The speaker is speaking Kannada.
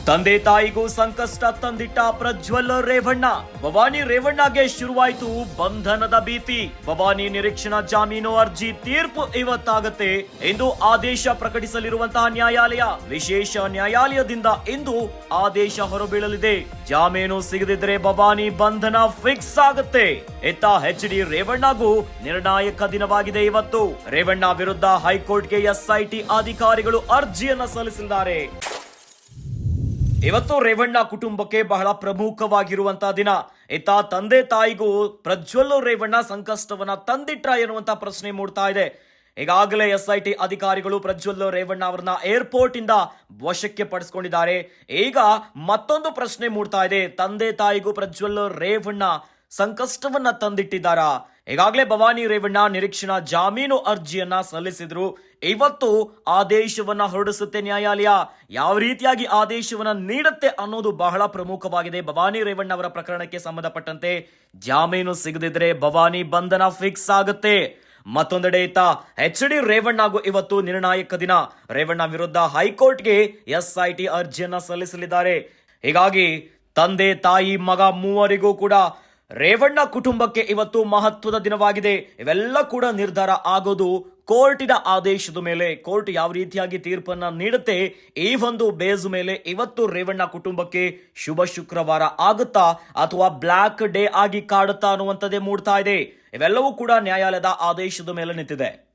ತಂದೆ ತಾಯಿಗೂ ಸಂಕಷ್ಟ ತಂದಿಟ್ಟ ಪ್ರಜ್ವಲ್ ರೇವಣ್ಣ. ಭವಾನಿ ರೇವಣ್ಣಗೆ ಶುರುವಾಯಿತು ಬಂಧನದ ಭೀತಿ. ಭವಾನಿ ನಿರೀಕ್ಷಣಾ ಜಾಮೀನು ಅರ್ಜಿ ತೀರ್ಪು ಇವತ್ತಾಗತ್ತೆ ಎಂದು ಆದೇಶ ಪ್ರಕಟಿಸಲಿರುವಂತಹ ನ್ಯಾಯಾಲಯ. ವಿಶೇಷ ನ್ಯಾಯಾಲಯದಿಂದ ಇಂದು ಆದೇಶ ಹೊರಬೀಳಲಿದೆ. ಜಾಮೀನು ಸಿಗದಿದ್ರೆ ಭವಾನಿ ಬಂಧನ ಫಿಕ್ಸ್ ಆಗುತ್ತೆ. ಇತ್ತ ಎಚ್.ಡಿ. ರೇವಣ್ಣಗೂ ನಿರ್ಣಾಯಕ ದಿನವಾಗಿದೆ ಇವತ್ತು. ರೇವಣ್ಣ ವಿರುದ್ಧ ಹೈಕೋರ್ಟ್ಗೆ ಎಸ್ಐಟಿ ಅಧಿಕಾರಿಗಳು ಅರ್ಜಿಯನ್ನ ಸಲ್ಲಿಸಿದ್ದಾರೆ. ಇವತ್ತು ರೇವಣ್ಣ ಕುಟುಂಬಕ್ಕೆ ಬಹಳ ಪ್ರಮುಖವಾಗಿರುವಂತಹ ದಿನ. ಇತ್ತ ತಂದೆ ತಾಯಿಗೂ ಪ್ರಜ್ವಲ್ ರೇವಣ್ಣ ಸಂಕಷ್ಟವನ್ನ ತಂದಿಟ್ರ ಎನ್ನುವಂತ ಪ್ರಶ್ನೆ ಮೂಡ್ತಾ ಇದೆ. ಈಗಾಗಲೇ ಎಸ್ಐಟಿ ಅಧಿಕಾರಿಗಳು ಪ್ರಜ್ವಲ್ ರೇವಣ್ಣ ಅವರನ್ನ ಏರ್ಪೋರ್ಟ್ ಇಂದ ವಶಕ್ಕೆ ಪಡಿಸಿಕೊಂಡಿದ್ದಾರೆ. ಈಗ ಮತ್ತೊಂದು ಪ್ರಶ್ನೆ ಮೂಡ್ತಾ ಇದೆ, ತಂದೆ ತಾಯಿಗೂ ಪ್ರಜ್ವಲ್ ರೇವಣ್ಣ ಸಂಕಷ್ಟವನ್ನ ತಂದಿಟ್ಟಿದ್ದಾರಾ? ಈಗಾಗಲೇ ಭವಾನಿ ರೇವಣ್ಣ ನಿರೀಕ್ಷಣಾ ಜಾಮೀನು ಅರ್ಜಿಯನ್ನ ಸಲ್ಲಿಸಿದ್ರು. ಇವತ್ತು ಆದೇಶವನ್ನ ಹೊರಡಿಸುತ್ತೆ ನ್ಯಾಯಾಲಯ. ಯಾವ ರೀತಿಯಾಗಿ ಆದೇಶವನ್ನ ನೀಡುತ್ತೆ ಅನ್ನೋದು ಬಹಳ ಪ್ರಮುಖವಾಗಿದೆ. ಭವಾನಿ ರೇವಣ್ಣ ಅವರ ಪ್ರಕರಣಕ್ಕೆ ಸಂಬಂಧಪಟ್ಟಂತೆ ಜಾಮೀನು ಸಿಗದಿದ್ರೆ ಭವಾನಿ ಬಂಧನ ಫಿಕ್ಸ್ ಆಗುತ್ತೆ. ಮತ್ತೊಂದೆಡೆ ಇತ್ತ ಎಚ್.ಡಿ. ರೇವಣ್ಣಗೂ ಇವತ್ತು ನಿರ್ಣಾಯಕ ದಿನ. ರೇವಣ್ಣ ವಿರುದ್ಧ ಹೈಕೋರ್ಟ್ಗೆ ಎಸ್ಐಟಿ ಅರ್ಜಿಯನ್ನ ಸಲ್ಲಿಸಲಿದ್ದಾರೆ. ಹೀಗಾಗಿ ತಂದೆ ತಾಯಿ ಮಗ ಮೂವರಿಗೂ ಕೂಡ ರೇವಣ್ಣ ಕುಟುಂಬಕ್ಕೆ ಇವತ್ತು ಮಹತ್ವದ ದಿನವಾಗಿದೆ. ಇವೆಲ್ಲ ಕೂಡ ನಿರ್ಧಾರ ಆಗೋದು ಕೋರ್ಟಿನ ಆದೇಶದ ಮೇಲೆ. ಕೋರ್ಟ್ ಯಾವ ರೀತಿಯಾಗಿ ತೀರ್ಪನ್ನ ನೀಡುತ್ತೆ ಈ ಒಂದು ಬೇಸ್ ಮೇಲೆ ಇವತ್ತು ರೇವಣ್ಣ ಕುಟುಂಬಕ್ಕೆ ಶುಭ ಶುಕ್ರವಾರ ಆಗುತ್ತಾ ಅಥವಾ ಬ್ಲ್ಯಾಕ್ ಡೇ ಆಗಿ ಕಾಡುತ್ತಾ ಅನ್ನುವಂಥದ್ದೇ ಮೂಡ್ತಾ ಇದೆ. ಇವೆಲ್ಲವೂ ಕೂಡ ನ್ಯಾಯಾಲಯದ ಆದೇಶದ ಮೇಲೆ ನಿಂತಿದೆ.